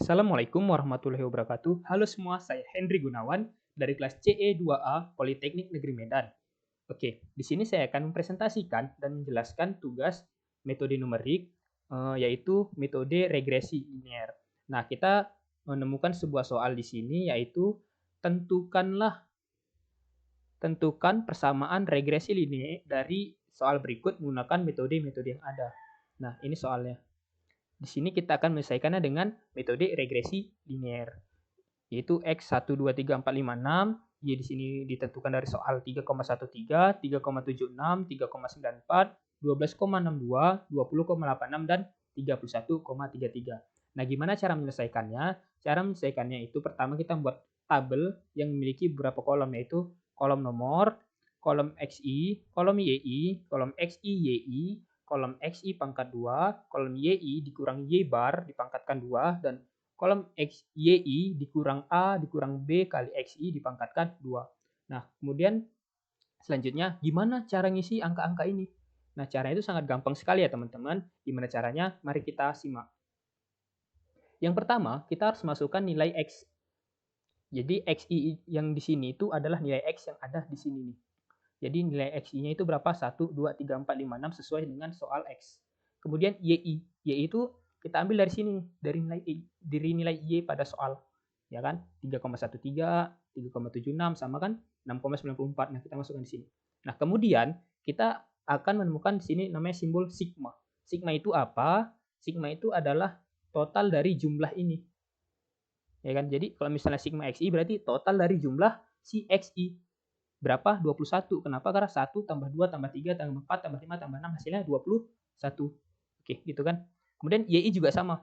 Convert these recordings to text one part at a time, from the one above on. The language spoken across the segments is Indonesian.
Assalamualaikum warahmatullahi wabarakatuh. Halo semua, saya Henry Gunawan dari kelas CE2A Politeknik Negeri Medan. Oke, di sini saya akan mempresentasikan dan menjelaskan tugas metode numerik, yaitu metode regresi linear. Nah, kita menemukan sebuah soal di sini, yaitu tentukan persamaan regresi linear dari soal berikut menggunakan metode-metode yang ada. Nah, ini soalnya. Di sini kita akan menyelesaikannya dengan metode regresi linear, yaitu X 1, 2, 3, 4, 5, 6. Y di sini ditentukan dari soal 3,13, 3,76, 3,94, 12,62, 20,86, dan 31,33. Nah, gimana cara menyelesaikannya? Cara menyelesaikannya itu pertama kita membuat tabel yang memiliki beberapa kolom, yaitu kolom nomor, kolom XI, kolom YI, kolom XI YI, kolom XI pangkat 2, kolom YI dikurang Y bar dipangkatkan 2, dan kolom YI dikurang A dikurang B kali XI dipangkatkan 2. Nah, kemudian selanjutnya gimana cara ngisi angka-angka ini? Nah, caranya itu sangat gampang sekali ya teman-teman. Gimana caranya? Mari kita simak. Yang pertama, kita harus masukkan nilai X. Jadi XI yang di sini itu adalah nilai X yang ada di sini nih. Jadi nilai XI-nya itu berapa? 1, 2, 3, 4, 5, 6 sesuai dengan soal X. Kemudian YI. YI itu kita ambil dari sini, dari nilai Y pada soal. Ya kan? 3,13, 3,76 sama kan 6,94. Nah, kita masukkan di sini. Nah, kemudian kita akan menemukan di sini namanya simbol sigma. Sigma itu apa? Sigma itu adalah total dari jumlah ini. Ya kan? Jadi kalau misalnya sigma XI berarti total dari jumlah si XI. Berapa? 21. Kenapa? Karena 1 tambah 2 tambah 3 tambah 4 tambah 5 tambah 6 hasilnya 21. Oke, gitu kan. Kemudian YI juga sama.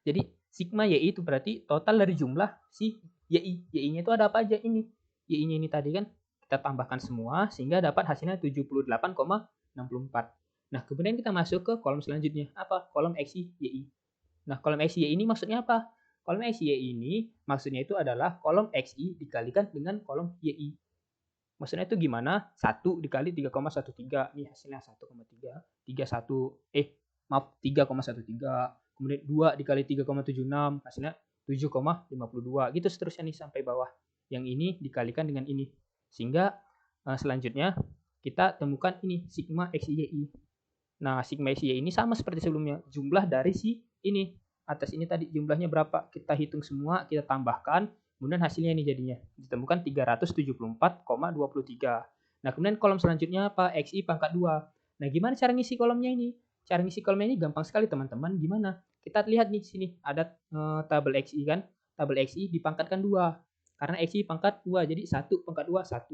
Jadi sigma YI itu berarti total dari jumlah si YI. YI-nya itu ada apa aja ini? YI-nya ini tadi kan kita tambahkan semua sehingga dapat hasilnya 78,64. Nah, kemudian kita masuk ke kolom selanjutnya. Apa? Kolom XI YI. Nah, kolom XI YI ini maksudnya apa? Kolom XI YI ini maksudnya itu adalah kolom XI dikalikan dengan kolom YI. Maksudnya itu gimana? 1 dikali 3,13. Ini hasilnya 1,3. 3,13. Kemudian 2 dikali 3,76. Hasilnya 7,52. Gitu seterusnya nih sampai bawah. Yang ini dikalikan dengan ini. Sehingga selanjutnya kita temukan ini sigma XIY. Nah, sigma XIY ini sama seperti sebelumnya. Jumlah dari si ini. Atas ini tadi jumlahnya berapa? Kita hitung semua, kita tambahkan. Kemudian hasilnya ini jadinya ditemukan 374,23. Nah, kemudian kolom selanjutnya apa? XI pangkat 2. Nah, gimana cara ngisi kolomnya ini? Cara ngisi kolomnya ini gampang sekali teman-teman. Gimana? Kita lihat nih sini ada tabel XI kan? Tabel XI dipangkatkan 2. Karena XI pangkat 2, jadi 1 pangkat 2 1,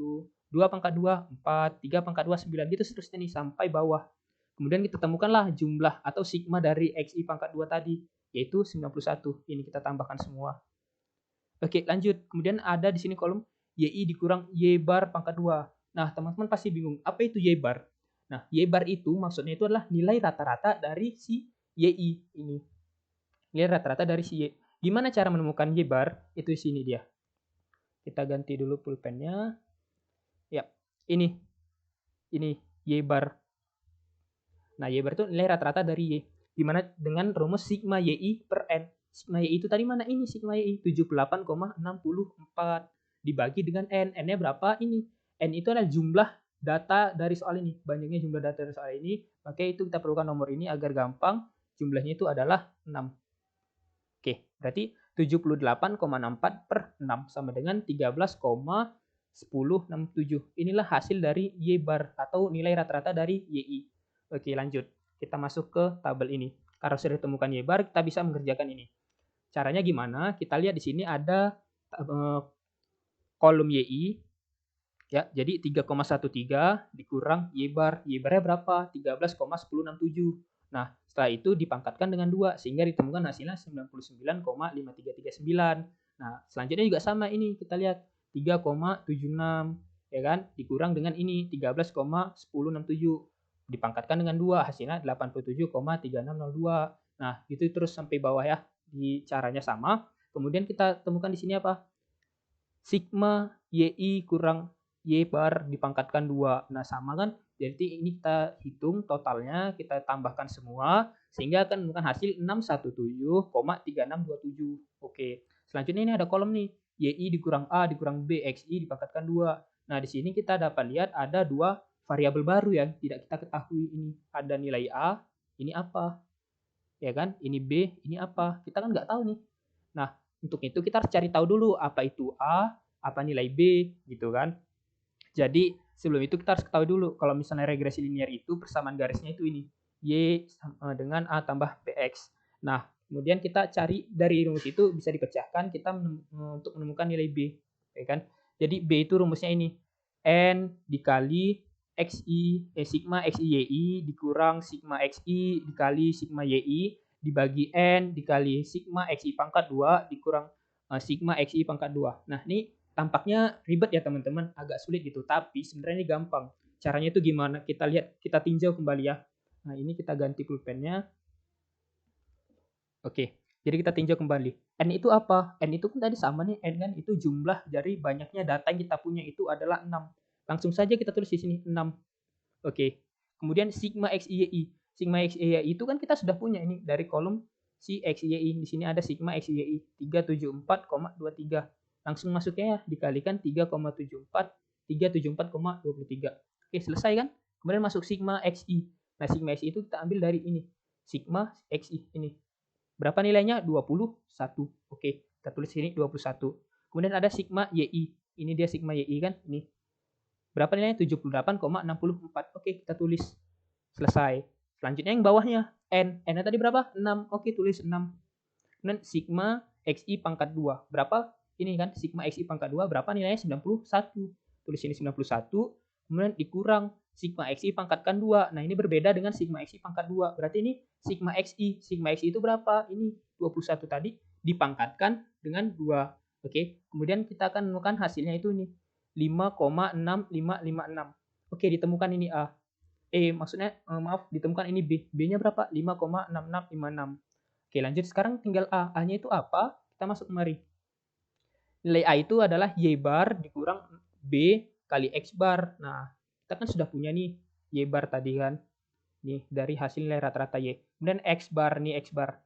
2 pangkat 2 4, 3 pangkat 2 9 gitu seterusnya nih sampai bawah. Kemudian kita temukanlah jumlah atau sigma dari XI pangkat 2 tadi, yaitu 91. Ini kita tambahkan semua. Oke, lanjut. Kemudian ada di sini kolom YI dikurang Y bar pangkat 2. Nah, teman-teman pasti bingung, apa itu Y bar? Nah, Y bar itu maksudnya itu adalah nilai rata-rata dari si YI ini. Nilai rata-rata dari si Y. Gimana cara menemukan Y bar? Itu di sini dia. Kita ganti dulu pulpennya. Ya, ini. Ini Y bar. Nah, Y bar itu nilai rata-rata dari Y. Gimana dengan rumus sigma YI per N? Sigma Y itu tadi mana? Ini sigma Y 78,64 dibagi dengan N. N-nya berapa? Ini. N itu adalah jumlah data dari soal ini. Banyaknya jumlah data dari soal ini. Maka itu kita perlukan nomor ini agar gampang. Jumlahnya itu adalah 6. Oke, berarti 78,64 per 6 sama dengan 13,1067. Inilah hasil dari Y bar atau nilai rata-rata dari YI. Oke, lanjut. Kita masuk ke tabel ini. Karena sudah ditemukan Y bar, kita bisa mengerjakan ini. Caranya gimana? Kita lihat di sini ada kolom YI. Ya, jadi 3,13 dikurang Y bar. Y barnya berapa? 13,1067. Nah, setelah itu dipangkatkan dengan 2 sehingga ditemukan hasilnya 99,5339. Nah, selanjutnya juga sama ini. Kita lihat 3,76 ya kan? Dikurang dengan ini 13,1067. Dipangkatkan dengan 2 hasilnya 87,3602. Nah, itu terus sampai bawah ya. Di caranya sama. Kemudian kita temukan di sini apa? Sigma YI kurang Y bar dipangkatkan 2. Nah, sama kan? Jadi ini kita hitung totalnya, kita tambahkan semua, sehingga akan menemukan hasil 617,3627. Oke, selanjutnya ini ada kolom nih, YI dikurang A dikurang B, XI dipangkatkan 2. Nah, di sini kita dapat lihat ada dua variabel baru yang tidak kita ketahui ini. Ada nilai A, ini apa? Ya kan? Ini B, ini apa? Kita kan nggak tahu nih. Nah, untuk itu kita harus cari tahu dulu apa itu A, apa nilai B, gitu kan. Jadi sebelum itu kita harus ketahui dulu kalau misalnya regresi linear itu persamaan garisnya itu ini Y sama dengan A tambah BX. Nah, kemudian kita cari dari rumus itu bisa dipecahkan kita untuk menemukan nilai B, ya kan? Jadi B itu rumusnya ini N dikali sigma XI YI dikurang sigma XI dikali sigma YI dibagi N dikali sigma XI pangkat 2 dikurang sigma XI pangkat 2. Nah, ini tampaknya ribet ya teman-teman, agak sulit gitu, tapi sebenarnya ini gampang. Caranya itu gimana? Kita lihat, kita tinjau kembali ya. Nah, ini kita ganti pulpennya. Oke, jadi kita tinjau kembali. N itu apa? N itu kan tadi sama nih, N kan itu jumlah dari banyaknya data yang kita punya itu adalah 6. Langsung saja kita tulis di sini 6. Oke. Kemudian sigma XIYI. Sigma XIYI itu kan kita sudah punya ini dari kolom si XIYI. Di sini ada sigma XIYI 374,23. Langsung masuknya ya, dikalikan 3,74 374,23. Oke, selesai kan? Kemudian masuk sigma XI. Nah, sigma XI itu kita ambil dari ini. Sigma XI ini. Berapa nilainya? 21. Oke, kita tulis sini 21. Kemudian ada sigma YI. Ini dia sigma YI kan? Ini. Berapa nilainya? 78,64. Oke, kita tulis. Selesai. Selanjutnya yang bawahnya N. N tadi berapa? 6. Oke, tulis 6. Kemudian sigma XI pangkat 2. Berapa? Ini kan sigma XI pangkat 2 berapa nilainya? 91. Tulis ini 91. Kemudian dikurang sigma XI pangkatkan 2. Nah, ini berbeda dengan sigma XI pangkat 2. Berarti ini sigma XI. Sigma XI itu berapa? Ini 21 tadi dipangkatkan dengan 2. Oke, kemudian kita akan menemukan hasilnya itu ini 5,6556. Oke, ditemukan ini A. Maksudnya maaf, ditemukan ini B. B-nya berapa? 5,6656. Oke, lanjut sekarang tinggal A. A-nya itu apa? Kita masuk kemari. Nilai A itu adalah Y bar dikurang B kali X bar. Nah, kita kan sudah punya nih Y bar tadi kan. Nih, dari hasil nilai rata-rata Y. Kemudian X bar nih, X bar.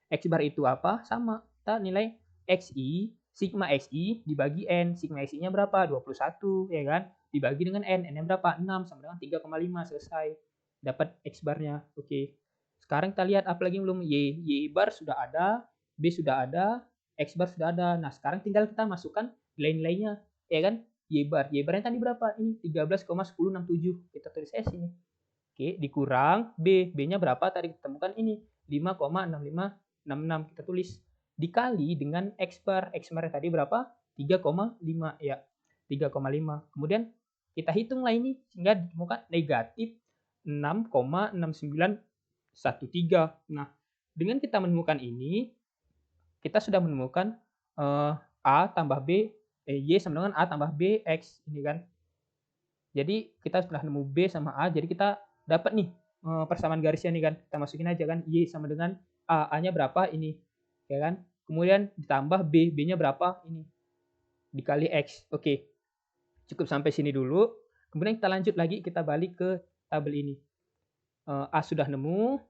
X bar itu apa? Sama. Kita nilai XI, sigma XI dibagi N. Sigma XI-nya berapa? 21, ya kan? Dibagi dengan N. N-nya berapa? 6, sama dengan 3,5. Selesai. Dapat X barnya. Oke. Sekarang kita lihat apalagi belum. Y bar sudah ada, B sudah ada, X bar sudah ada. Nah, sekarang tinggal kita masukkan nilai-nilainya, ya kan? Y barnya tadi berapa? Ini 13,1067. Kita tulis S ini. Oke, dikurang B. B-nya berapa? Tadi ditemukan ini 5,6566. Kita tulis dikali dengan X bar. X bar tadi berapa? 3,5 ya. 3,5. Kemudian kita hitung lah ini sehingga ditemukan negatif 6,6913. Nah, dengan kita menemukan ini, kita sudah menemukan A tambah B, Y sama dengan A tambah B, X. Ini kan. Jadi, kita sudah nemu B sama A, jadi kita dapat nih persamaan garisnya nih kan. Kita masukin aja kan, Y sama dengan A. A-nya berapa? Ini. Ya kan. Kemudian ditambah B. B-nya berapa? Ini. Dikali X. Oke. Cukup sampai sini dulu. Kemudian kita lanjut lagi, kita balik ke tabel ini. A sudah nemu,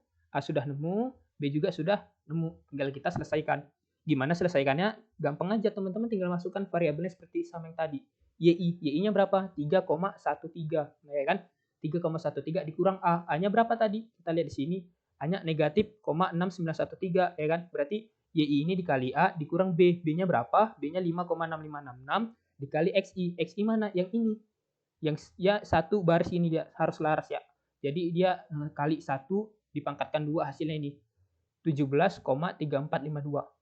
B juga sudah nemu. Tinggal kita selesaikan. Gimana selesaikannya? Gampang aja teman-teman, tinggal masukkan variabelnya seperti sama yang tadi. YI-nya berapa? 3,13. Nah, ya kan? 3,13 dikurang A. A-nya berapa tadi? Kita lihat di sini. A-nya negatif 0,6913, ya kan? Berarti YI ini dikali A dikurang B. B-nya berapa? B-nya 5,6566 dikali XI. XI mana? Yang ini. Yang ya satu baris ini dia harus laras ya. Jadi dia kali 1 dipangkatkan 2 hasilnya ini. 17,3452.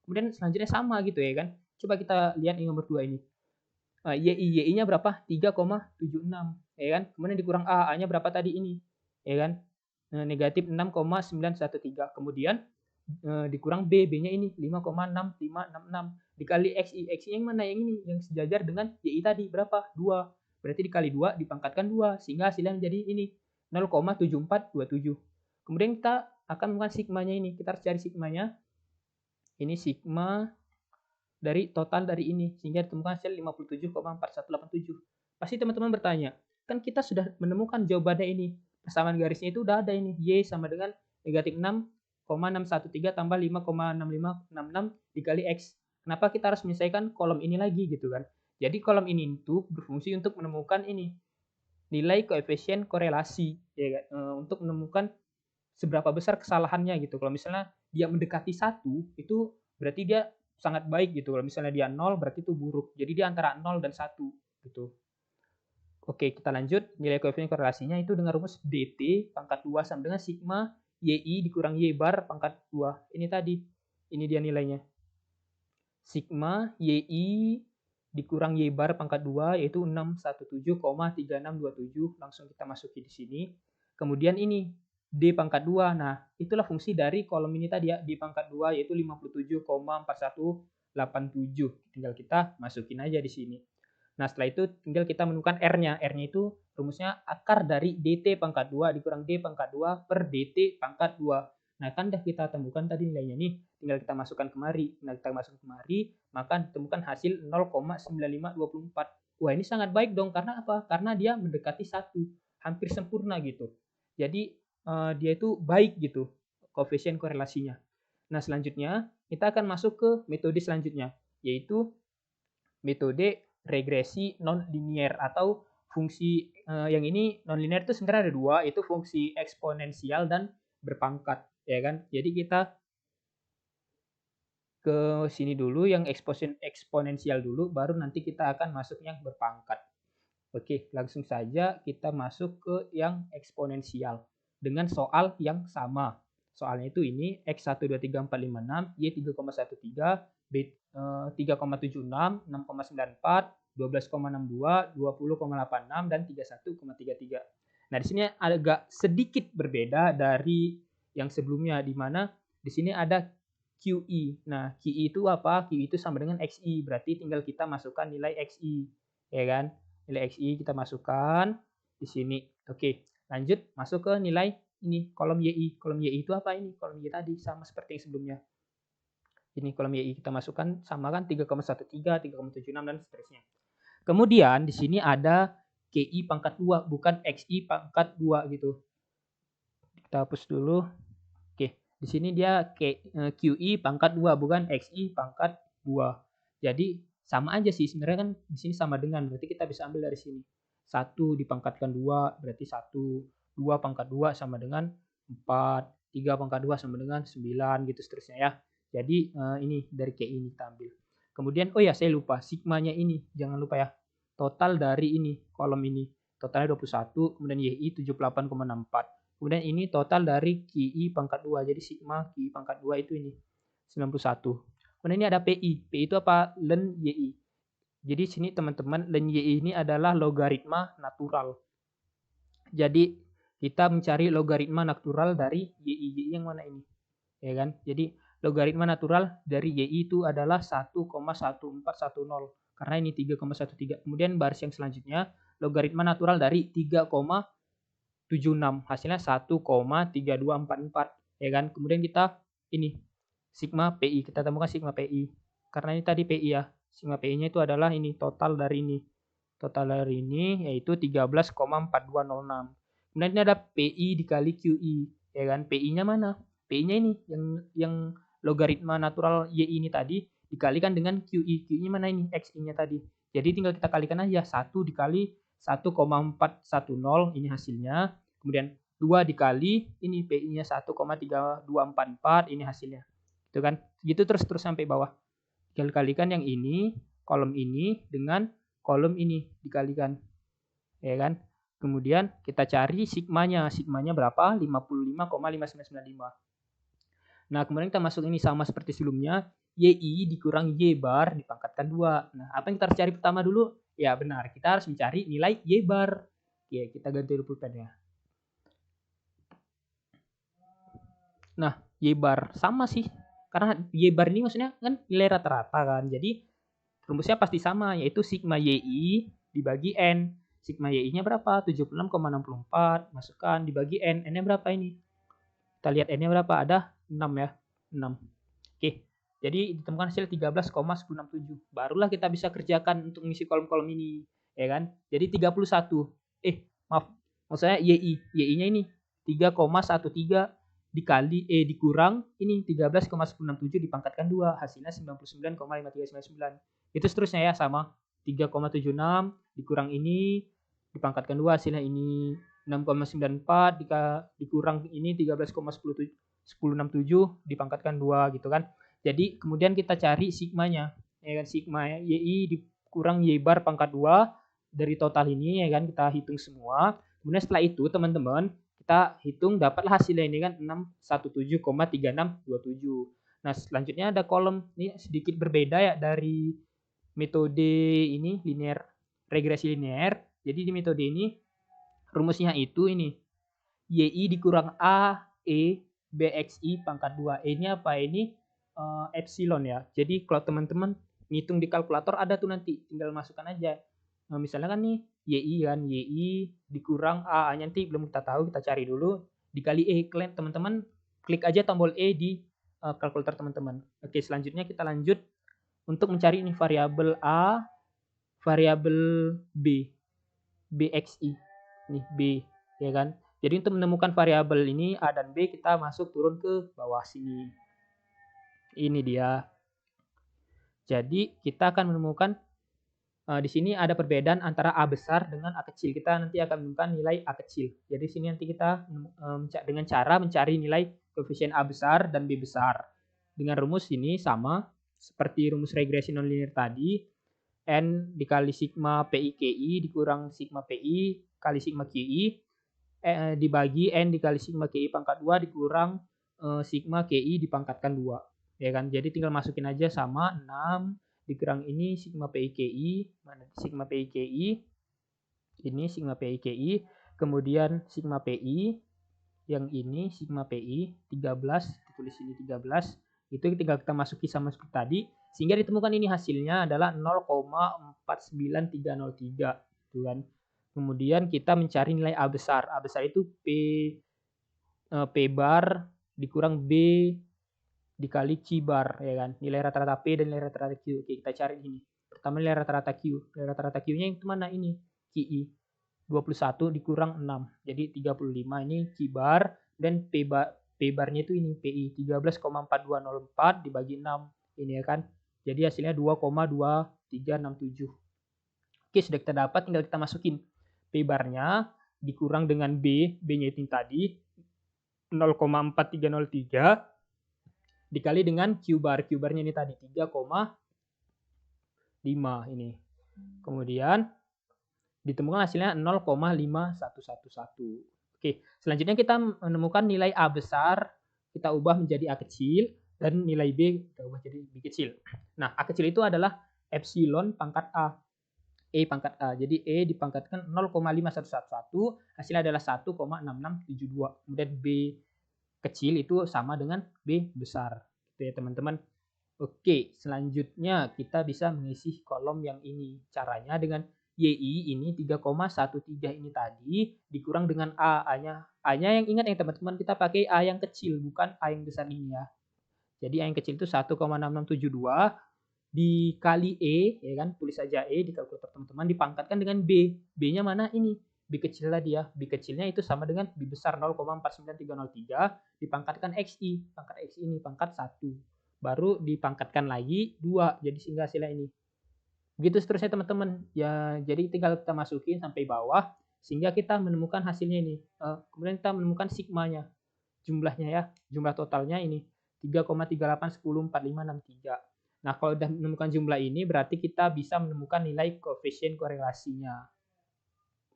Kemudian selanjutnya sama gitu ya kan. Coba kita lihat yang nomor 2 ini. YI-nya berapa? 3,76 ya kan. Kemudian dikurang A, A-nya berapa tadi ini? Ya kan? Negatif 6,913. Kemudian dikurang B, B-nya ini 5,6566 dikali XI. XI yang mana? Yang ini, yang sejajar dengan YI tadi berapa? 2. Berarti dikali 2 dipangkatkan 2 sehingga hasilnya menjadi ini 0,7427. Kemudian kita akan menggunakan sigmanya ini. Kita harus cari sigmanya. Ini sigma dari total dari ini sehingga ditemukan hasil 57,4187. Pasti teman-teman bertanya, kan kita sudah menemukan jawabannya ini. Persamaan garisnya itu udah ada ini. Y sama dengan negatif 6,613 tambah 5,6566 dikali X. Kenapa kita harus menyelesaikan kolom ini lagi gitu kan. Jadi kolom ini itu berfungsi untuk menemukan ini nilai koefisien korelasi ya kan? Untuk menemukan seberapa besar kesalahannya gitu. Kalau misalnya dia mendekati 1 itu berarti dia sangat baik gitu. Kalau misalnya dia 0 berarti itu buruk. Jadi dia antara 0 dan 1 gitu. Oke, kita lanjut. Nilai koefisien korelasinya itu dengan rumus dt pangkat 2 sama dengan sigma yi dikurang y bar pangkat 2. Ini tadi. Ini dia nilainya. Sigma yi dikurang y bar pangkat 2 yaitu 617,3627. Langsung kita masuki di sini. Kemudian ini D pangkat 2. Nah, itulah fungsi dari kolom ini tadi ya. D pangkat 2 yaitu 57,4187. Tinggal kita masukin aja di sini. Nah, setelah itu tinggal kita menemukan R-nya. R-nya itu rumusnya akar dari DT pangkat 2 dikurang D pangkat 2 per DT pangkat 2. Nah, kan udah kita temukan tadi nilainya nih. Tinggal kita masukkan kemari. Nah, kita masukkan kemari, maka ditemukan hasil 0,9524. Wah, ini sangat baik dong. Karena apa? Karena dia mendekati 1. Hampir sempurna gitu. Jadi, dia itu baik gitu koefisien korelasinya. Nah, selanjutnya kita akan masuk ke metode selanjutnya, yaitu metode regresi non-linier atau fungsi yang ini non-linier itu sebenarnya ada dua, yaitu fungsi eksponensial dan berpangkat, ya kan? Jadi kita ke sini dulu yang eksponensial dulu, baru nanti kita akan masuk yang berpangkat. Oke, langsung saja kita masuk ke yang eksponensial dengan soal yang sama. Soalnya itu ini X1234566, Y3,13, B 3,76, 6,94, 12,62, 20,86 dan 31,33. Nah, di sini agak sedikit berbeda dari yang sebelumnya di mana di sini ada QI. Nah, QI itu apa? QI itu sama dengan XI, berarti tinggal kita masukkan nilai XI, ya kan? Nilai XI kita masukkan di sini. Oke, lanjut masuk ke nilai ini kolom YI. Kolom YI itu apa ini? Kolom YI tadi sama seperti yang sebelumnya. Ini kolom YI kita masukkan sama kan 3,13, 3,76 dan seterusnya. Kemudian di sini ada KI pangkat 2 bukan XI pangkat 2 gitu. Kita hapus dulu. Oke, di sini dia QI pangkat 2 bukan XI pangkat 2. Jadi sama aja sih sebenarnya kan di sini sama dengan, berarti kita bisa ambil dari sini. 1 dipangkatkan 2 berarti 1. 2 pangkat 2 sama dengan 4. 3 pangkat 2 sama dengan 9 gitu seterusnya ya. Jadi ini dari KI ini kita ambil. Kemudian oh ya saya lupa sigmanya ini, jangan lupa ya. Total dari ini kolom ini totalnya 21, kemudian YI 78,64. Kemudian ini total dari QI pangkat 2. Jadi sigma QI pangkat 2 itu ini 91. Kemudian ini ada PI. PI itu apa? Len YI. Jadi sini teman-teman len YI ini adalah logaritma natural. Jadi kita mencari logaritma natural dari YI. YI yang mana ini? Ya kan? Jadi logaritma natural dari YI itu adalah 1,1410 karena ini 3,13. Kemudian baris yang selanjutnya logaritma natural dari 3,76 hasilnya 1,3244 ya kan. Kemudian kita ini sigma PI, kita temukan sigma PI karena ini tadi PI ya. Sigma PI nya itu adalah ini total dari ini yaitu 13,4206. Kemudian ini ada PI dikali QI ya kan. PI nya mana? PI nya ini yang logaritma natural Y ini tadi dikalikan dengan QI. QI nya mana ini? XI nya tadi. Jadi tinggal kita kalikan aja 1 dikali 1,410 ini hasilnya. Kemudian 2 dikali ini PI-nya 1,3244 ini hasilnya. Itu kan? Gitu terus sampai bawah. Tinggal kalikan yang ini, kolom ini dengan kolom ini dikalikan. Ya kan? Kemudian kita cari sigmanya. Sigmanya berapa? 55,5995. Nah, kemudian kita masuk ini sama seperti sebelumnya. YI dikurang Y bar dipangkatkan 2. Nah, apa yang kita harus cari pertama dulu? Ya benar, kita harus mencari nilai Y bar. Ya, kita ganti dulu pulpennya. Nah, Y bar sama sih. Karena Y bar ini maksudnya kan nilai rata-rata kan. Jadi rumusnya pasti sama, yaitu sigma YI dibagi N. Sigma YI-nya berapa? 76,64. Masukkan dibagi N. N-nya berapa ini? Kita lihat N-nya berapa? Ada 6 ya. 6. Oke. Jadi ditemukan hasil 13,167. Barulah kita bisa kerjakan untuk mengisi kolom-kolom ini, ya kan? Jadi 31. maaf, maksudnya YI-nya ini 3,13 dikali dikurang ini 13,167 dipangkatkan 2, hasilnya 99,5399. Itu seterusnya ya, sama 3,76 dikurang ini dipangkatkan 2, hasilnya ini 6,94 dikurang ini 13,1067 dipangkatkan 2 gitu kan. Jadi kemudian kita cari sigmanya, ya kan, sigma YI dikurang Y bar pangkat 2 dari total ini, ya kan, kita hitung semua. Kemudian setelah itu teman-teman kita hitung dapatlah hasilnya ini kan 617,3627. Nah, selanjutnya ada kolom ini sedikit berbeda ya dari metode ini linear, regresi linear. Jadi di metode ini rumusnya itu ini YI dikurang A E BXI pangkat 2. E-nya apa? Ini epsilon ya. Jadi kalau teman-teman ngitung di kalkulator ada tuh nanti, tinggal masukkan aja. Nah, misalnya kan nih YI kan, YI dikurang A, nanti belum kita tahu, kita cari dulu, dikali E. Kalian teman-teman klik aja tombol E di kalkulator teman-teman. Oke, selanjutnya kita lanjut untuk mencari ini variabel A, variabel B, BXI. Nih B, ya kan? Jadi untuk menemukan variabel ini A dan B, kita masuk turun ke bawah sini. Ini dia. Jadi kita akan menemukan di sini ada perbedaan antara A besar dengan A kecil. Kita nanti akan menemukan nilai A kecil. Jadi sini nanti kita dengan cara mencari nilai koefisien A besar dan B besar. Dengan rumus ini sama seperti rumus regresi nonlinear tadi. N dikali sigma PI/KI dikurang sigma PI kali sigma QI dibagi N dikali sigma KI pangkat 2 dikurang sigma KI dipangkatkan 2. Ya kan? Jadi tinggal masukin aja sama 6 dikurang ini sigma PI/KI, mana sigma PI/KI, ini sigma PI/KI, kemudian sigma PI, yang ini sigma PI 13, ditulis ini 13, itu tinggal kita masuki sama seperti tadi, sehingga ditemukan ini hasilnya adalah 0,49303, gitu kan. Kemudian kita mencari nilai A besar. A besar itu P bar dikurang B dikali Q bar, ya kan. Nilai rata-rata P dan nilai rata-rata Q. Oke, kita cari ini. Pertama nilai rata-rata Q. Nilai rata-rata Q-nya yang mana ini? QI. 21 dikurang 6. Jadi 35 ini Q bar dan P bar-nya itu ini PI 13,4204 dibagi 6. Ini ya kan. Jadi hasilnya 2,2367. Oke, sudah kita dapat, tinggal kita masukin P bar-nya dikurang dengan B-nya itu tadi 0,4303 dikali dengan Q bar-nya ini tadi 3,5 ini. Kemudian ditemukan hasilnya 0,5111. Oke, selanjutnya kita menemukan nilai A besar, kita ubah menjadi A kecil, dan nilai B kita ubah jadi B kecil. Nah, A kecil itu adalah epsilon pangkat A. E pangkat A. Jadi E dipangkatkan 0,5111, hasilnya adalah 1,6672. Kemudian B kecil itu sama dengan B besar. Gitu ya, teman-teman. Oke, selanjutnya kita bisa mengisi kolom yang ini. Caranya dengan YI ini 3,13 ini tadi dikurang dengan A-nya. A-nya yang ingat ya teman-teman, kita pakai A yang kecil, bukan A yang besar ini ya. Jadi A yang kecil itu 1,6672 dikali E, ya kan, tulis saja E di kalkulator teman-teman, dipangkatkan dengan B. B-nya mana ini? B kecil tadi ya. B kecilnya itu sama dengan B besar 0,49303 dipangkatkan XI. Pangkat XI ini pangkat 1. Baru dipangkatkan lagi 2. Jadi sehingga hasilnya ini. Begitu seterusnya teman-teman. Ya, jadi tinggal kita masukin sampai bawah sehingga kita menemukan hasilnya ini. Kemudian kita menemukan sigmanya. Jumlahnya ya. Jumlah totalnya ini 3,38104563. Nah, kalau sudah menemukan jumlah ini, berarti kita bisa menemukan nilai koefisien korelasinya.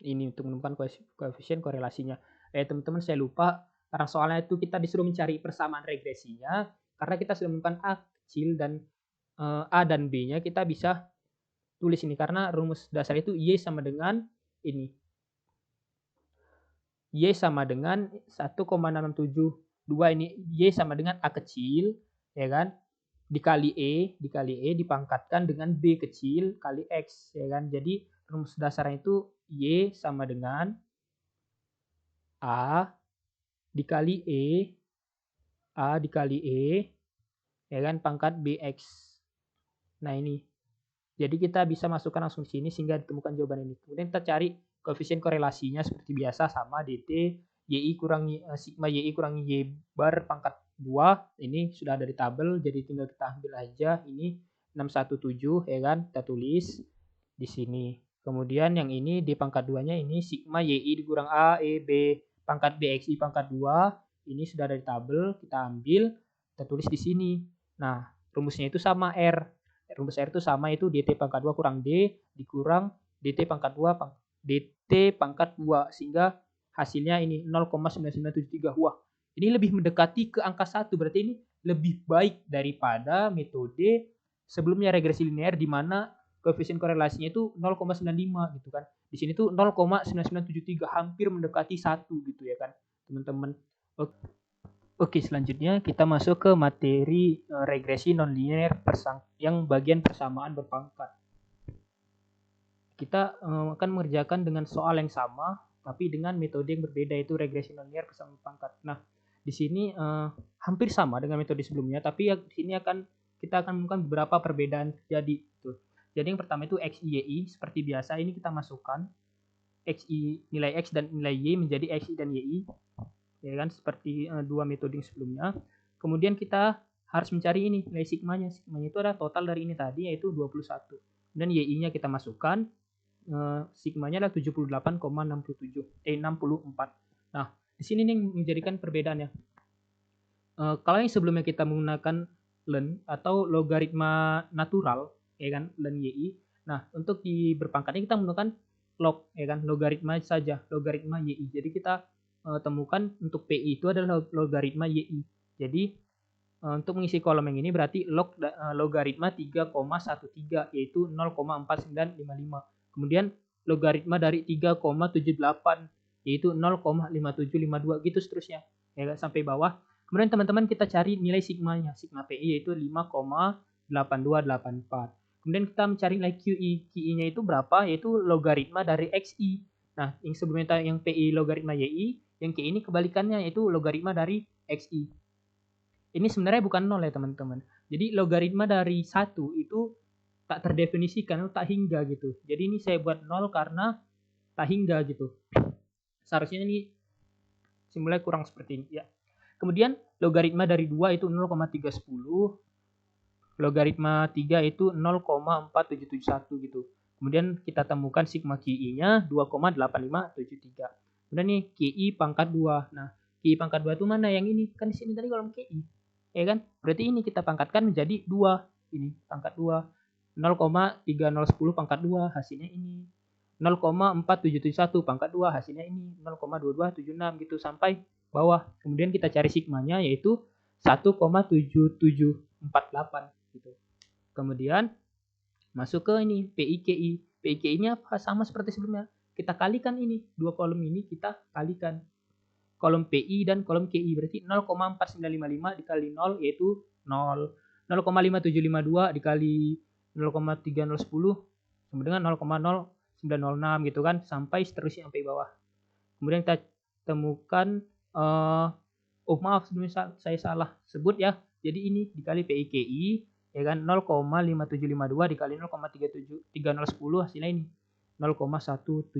Ini untuk menemukan koefisien korelasinya. Teman-teman, saya lupa, karena soalnya itu kita disuruh mencari persamaan regresinya, karena kita sudah menemukan A kecil dan A dan B-nya, kita bisa tulis ini, karena rumus dasar itu Y sama dengan ini. Y sama dengan 1,672 ini, Y sama dengan A kecil, ya kan? Dikali E dipangkatkan dengan B kecil kali X, ya kan. Jadi rumus dasarnya itu Y sama dengan A dikali E ya kan, pangkat BX. Nah, ini. Jadi kita bisa masukkan langsung sini sehingga ditemukan jawaban ini. Kemudian kita cari koefisien korelasinya seperti biasa sama dt YI kurangi sigma YI kurangi Y bar pangkat 2. Ini sudah ada di tabel, jadi tinggal kita ambil aja. Ini 617 ya kan, kita tulis di sini. Kemudian yang ini di pangkat 2-nya ini sigma YI dikurang A E B pangkat BXI pangkat 2. Ini sudah ada di tabel, kita ambil, kita tulis di sini. Nah, rumusnya itu sama R. Rumus R itu sama, itu dt pangkat 2 kurang D dikurang dt pangkat 2 dt pangkat 2, sehingga hasilnya ini 0,9973. Wah, ini lebih mendekati ke angka 1, berarti ini lebih baik daripada metode sebelumnya regresi linear di mana koefisien korelasinya itu 0,95 gitu kan. Di sini tuh 0,9973, hampir mendekati 1 gitu ya kan, teman-teman. Oke, selanjutnya kita masuk ke materi regresi nonlinear yang bagian persamaan berpangkat. Kita akan mengerjakan dengan soal yang sama, tapi dengan metode yang berbeda, yaitu regresi nonlinear persamaan berpangkat. Nah, di sini hampir sama dengan metode sebelumnya, tapi di sini kita akan menemukan beberapa perbedaan terjadi. Gitu. Jadi yang pertama itu XI YI, seperti biasa ini kita masukkan XI, nilai X dan nilai Y menjadi XI dan YI. Ya kan, seperti dua metode sebelumnya. Kemudian kita harus mencari ini nilai sigmanya. Sigmanya itu adalah total dari ini tadi, yaitu 21. Dan YI-nya kita masukkan, sigmanya adalah 78,64. Nah, di sini nih menjadikan perbedaannya. Kalau yang sebelumnya kita menggunakan ln atau logaritma natural, ya kan, ln YI. Nah, untuk di berpangkatnya kita menggunakan log, ya kan, logaritma saja, logaritma YI. Jadi kita temukan untuk PI itu adalah logaritma YI. Jadi untuk mengisi kolom yang ini berarti logaritma 3,13 yaitu 0,4955. Kemudian logaritma dari 3,78 yaitu 0,5752 gitu seterusnya. Ya sampai bawah. Kemudian teman-teman kita cari nilai sigmanya. Sigma PI yaitu 5,8284. Kemudian kita mencari nilai QI. QI-nya itu berapa? Yaitu logaritma dari XI. Nah, yang sebelumnya yang PI logaritma YI, yang QI ini kebalikannya, yaitu logaritma dari XI. Ini sebenarnya bukan 0 ya teman-teman. Jadi logaritma dari 1 itu tak terdefinisikan, tak hingga gitu. Jadi ini saya buat 0 karena tak hingga gitu. Seharusnya ini simbolnya kurang seperti ini ya. Kemudian logaritma dari 2 itu 0,310. Logaritma 3 itu 0,4771 gitu. Kemudian kita temukan sigma QI-nya 2,8573. Kemudian nih QI pangkat 2. Nah, QI pangkat 2 itu mana? Yang ini. Kan di sini tadi kolom QI. Ya kan? Berarti ini kita pangkatkan menjadi 2. Ini pangkat 2. 0,3010 pangkat 2 hasilnya ini. 0,4771 pangkat 2 hasilnya ini. 0,2276 gitu sampai bawah. Kemudian kita cari sigmanya yaitu 1,7748 gitu. Kemudian masuk ke ini PIKI. PIKI-nya sama seperti sebelumnya. Kita kalikan ini, dua kolom ini kita kalikan. Kolom PI dan kolom KI berarti 0,4955 dikali 0 yaitu 0. 0,5752 dikali 0,3010 sama dengan 0,0906 gitu kan, sampai seterusnya sampai bawah. Kemudian kita temukan maaf saya salah sebut ya. Jadi ini dikali PIKI ya kan, 0,5752 dikali 0,3010 hasilnya ini 0,1731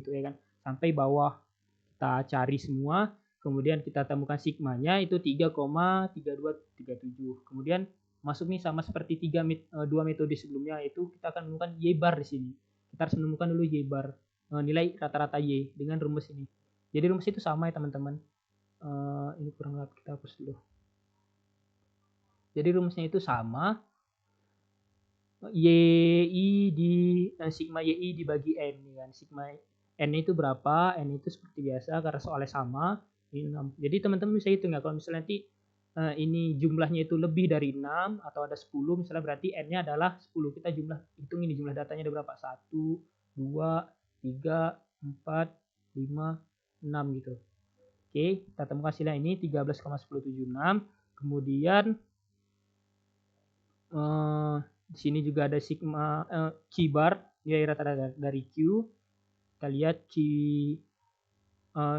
gitu ya kan, sampai bawah. Kita cari semua, kemudian kita temukan sigmanya itu 3,3237. Kemudian masuk nih sama seperti dua metode sebelumnya, yaitu kita akan menemukan Y bar di sini. Kita harus menemukan dulu Y bar, nilai rata-rata Y dengan rumus ini. Jadi rumus itu sama ya teman-teman. Ini kurang lebih kita hapus dulu. Jadi rumusnya itu sama. YI di sigma YI dibagi N kan. Sigma N itu berapa? N itu seperti biasa karena soalnya sama. Jadi teman-teman bisa hitung ya, kalau misalnya nanti ini jumlahnya itu lebih dari 6 atau ada 10 misalnya, berarti N-nya adalah 10. Kita hitung ini jumlah datanya ada berapa? 1, 2, 3, 4, 5, 6 gitu. Oke, kita temukan hasilnya ini 13,1076. Kemudian di sini juga ada sigma Q bar, nilai rata-rata dari Q. Kita lihat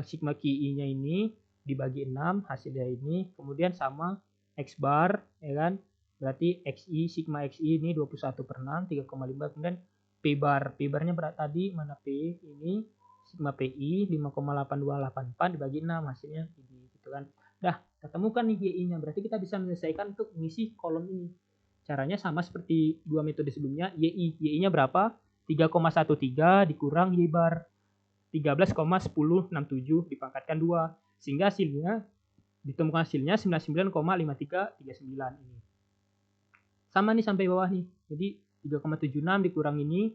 sigma QI-nya ini dibagi 6 hasilnya ini. Kemudian sama X bar ya kan. Berarti XI sigma XI ini 21/6 3,5. Kemudian P bar. P barnya berapa tadi? Mana P? Ini sigma PI 5,8284 dibagi 6 hasilnya ini gitu kan. Dah, kita temukan nih YI-nya. Berarti kita bisa menyelesaikan untuk mengisi kolom ini. Caranya sama seperti dua metode sebelumnya. YI. Y-nya berapa? 3,13 dikurang Y bar. 13,1067 dipangkatkan 2. Sehingga hasilnya ditemukan hasilnya 99,5339 ini. Sama nih sampai bawah nih. Jadi 3,76 dikurang ini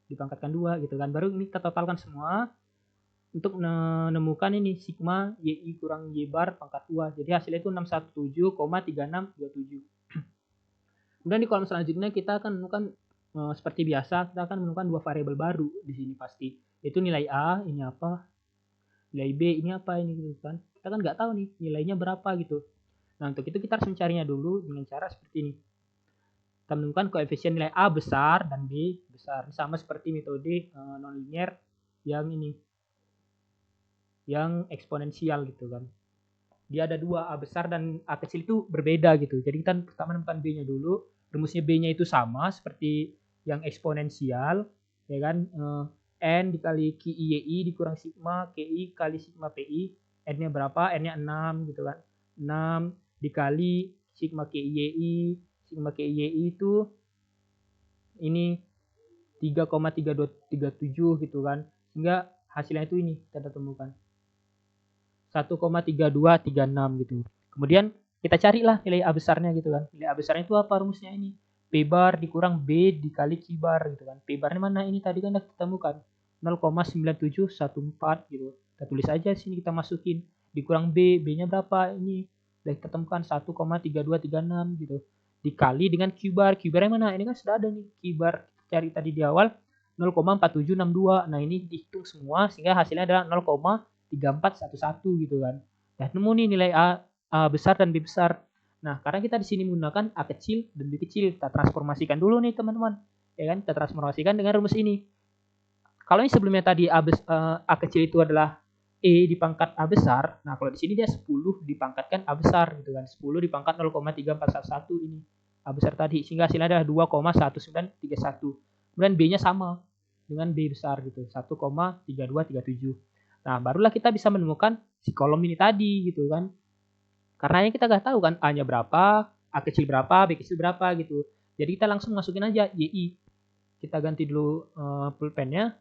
dipangkatkan 2 gitu kan. Baru ini kita totalkan semua untuk menemukan ini sigma YI kurang Y bar pangkat 2. Jadi hasilnya itu 617,3627. Kemudian di kolom selanjutnya kita akan menemukan seperti biasa kita akan menemukan dua variabel baru di sini pasti. Itu nilai A, ini apa? Nilai B, ini apa ini gitu kan. Kita kan nggak tahu nih nilainya berapa gitu. Nah, untuk itu kita harus mencarinya dulu dengan cara seperti ini. Kita menemukan koefisien nilai A besar dan B besar. Sama seperti metode nonlinear yang ini. Yang eksponensial gitu kan. Dia ada dua, A besar dan A kecil itu berbeda gitu. Jadi kita pertama menemukan B-nya dulu. Rumusnya B-nya itu sama seperti yang eksponensial. Ya kan. N dikali QIYI dikurang sigma QI kali sigma PI. N-nya berapa? N-nya 6 gitu kan. 6 dikali sigma QIYI. Sigma QIYI itu ini 3,3237 gitu kan. Sehingga hasilnya itu ini kita temukan. 1,3236 gitu. Kemudian kita carilah nilai A besarnya gitu kan. Nilai A besarnya itu apa rumusnya ini? P bar dikurang B dikali Q bar gitu kan. P barnya mana ini tadi kan kita temukan 0,9714 gitu. Kita tulis aja sini kita masukin dikurang B, B-nya berapa ini? Udah kita temukan 1,3236 gitu. Dikali dengan Q bar. Q barnya mana? Ini kan sudah ada nih Q bar cari tadi di awal 0,4762. Nah, ini dihitung semua sehingga hasilnya adalah 0,3411 gitu kan. Nah, nemu nih nilai A besar dan B besar. Nah, karena kita di sini menggunakan A kecil dan B kecil, kita transformasikan dulu nih teman-teman. Ya kan, kita transformasikan dengan rumus ini. Kalau ini sebelumnya tadi A kecil itu adalah E dipangkat A besar, nah kalau di sini dia 10 dipangkatkan A besar gitu kan. 10 dipangkat 0,3411 ini A besar tadi, sehingga hasilnya adalah 2,1931. Kemudian B-nya sama dengan B besar gitu, 1,3237. Nah, barulah kita bisa menemukan si kolom ini tadi gitu kan. Karena kita nggak tahu kan A-nya berapa, A kecil berapa, B kecil berapa gitu. Jadi kita langsung masukin aja YI. Kita ganti dulu pulpennya.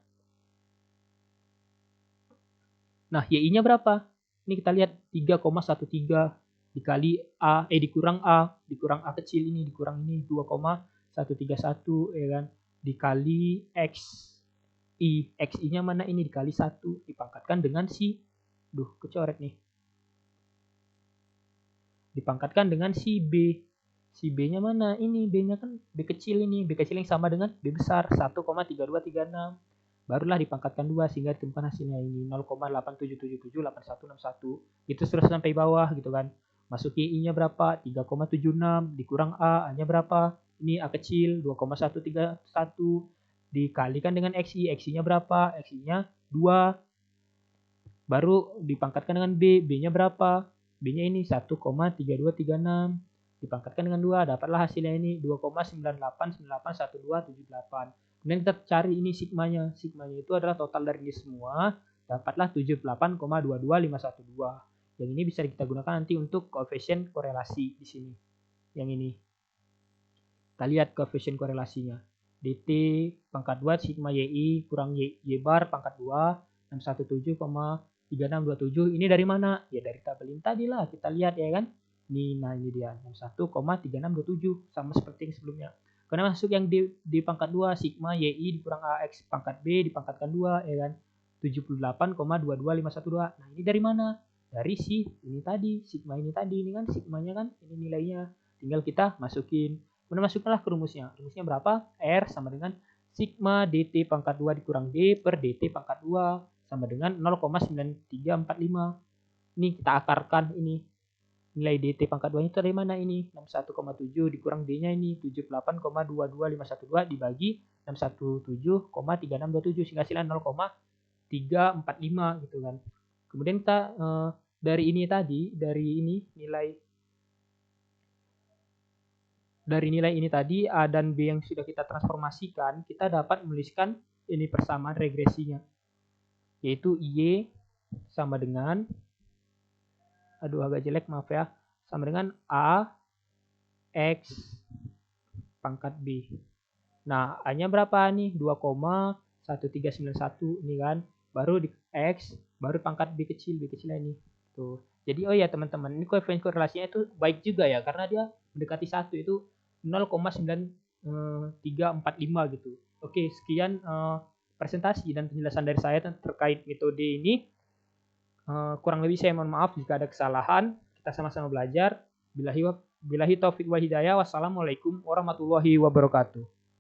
Nah, YI-nya berapa? Ini kita lihat 3,13 dikali A, dikurang A kecil ini, dikurang ini 2,131 ya kan. Dikali X. XI-nya mana ini dikali 1 dipangkatkan dengan si kecoret nih. Dipangkatkan dengan si B. Si B-nya mana? Ini B-nya kan B kecil ini. B kecil yang sama dengan B besar 1,3236. Barulah dipangkatkan 2 sehingga ditemukan hasilnya ini 0,87778161. Itu terus sampai bawah gitu kan. Masuki I-nya berapa? 3,76 dikurang A-nya berapa? Ini A kecil 2,131 dikalikan dengan XI. XI-nya berapa? XI-nya 2. Baru dipangkatkan dengan B. B-nya berapa? B-nya ini 1,3236 dipangkatkan dengan 2, dapatlah hasilnya ini 2,98981278. Kemudian kita cari ini sigmanya. Sigmanya itu adalah total dari ini semua, dapatlah 78,22512. Yang ini bisa kita gunakan nanti untuk koefisien korelasi di sini. Yang ini. Kita lihat koefisien korelasinya. DT pangkat 2 sigma YI kurang Y bar pangkat 2 617,3627. Ini dari mana? Ya dari tabel ini tadi lah. Kita lihat ya kan. Nah ini dia 61,3627 sama seperti yang sebelumnya. Karena masuk yang di pangkat 2 sigma YI dikurang AX pangkat B dipangkatkan 2 ya kan. 78,22512. Nah, ini dari mana? Dari si ini tadi, sigma ini tadi. Ini kan sigmanya kan ini nilainya. Tinggal kita masukin. Kemudian masukkanlah ke rumusnya. Rumusnya berapa? R sama dengan sigma DT pangkat 2 dikurang D per DT pangkat 2 sama dengan 0,9345. Ini kita akarkan ini. Nilai DT pangkat 2 itu dari mana ini? 61,7 dikurang D-nya ini 78,22512 dibagi 617,3627 sehingga hasilnya 0,345 gitu kan. Kemudian kita dari ini tadi, dari ini nilai dari nilai ini tadi A dan B yang sudah kita transformasikan, kita dapat menuliskan ini persamaan regresinya, yaitu Y sama dengan, aduh agak jelek maaf ya, sama dengan A X pangkat B. Nah, A-nya berapa nih? 2,1391 ini kan. Baru di X, baru pangkat B kecilnya ini. Tuh. Jadi oh ya teman-teman, ini koefisien korelasinya itu baik juga ya karena dia mendekati 1 itu 0,9345 gitu. Oke, sekian presentasi dan penjelasan dari saya terkait metode ini. Kurang lebih saya mohon maaf jika ada kesalahan. Kita sama-sama belajar. Billahi taufiq wal hidayah. Wassalamualaikum warahmatullahi wabarakatuh.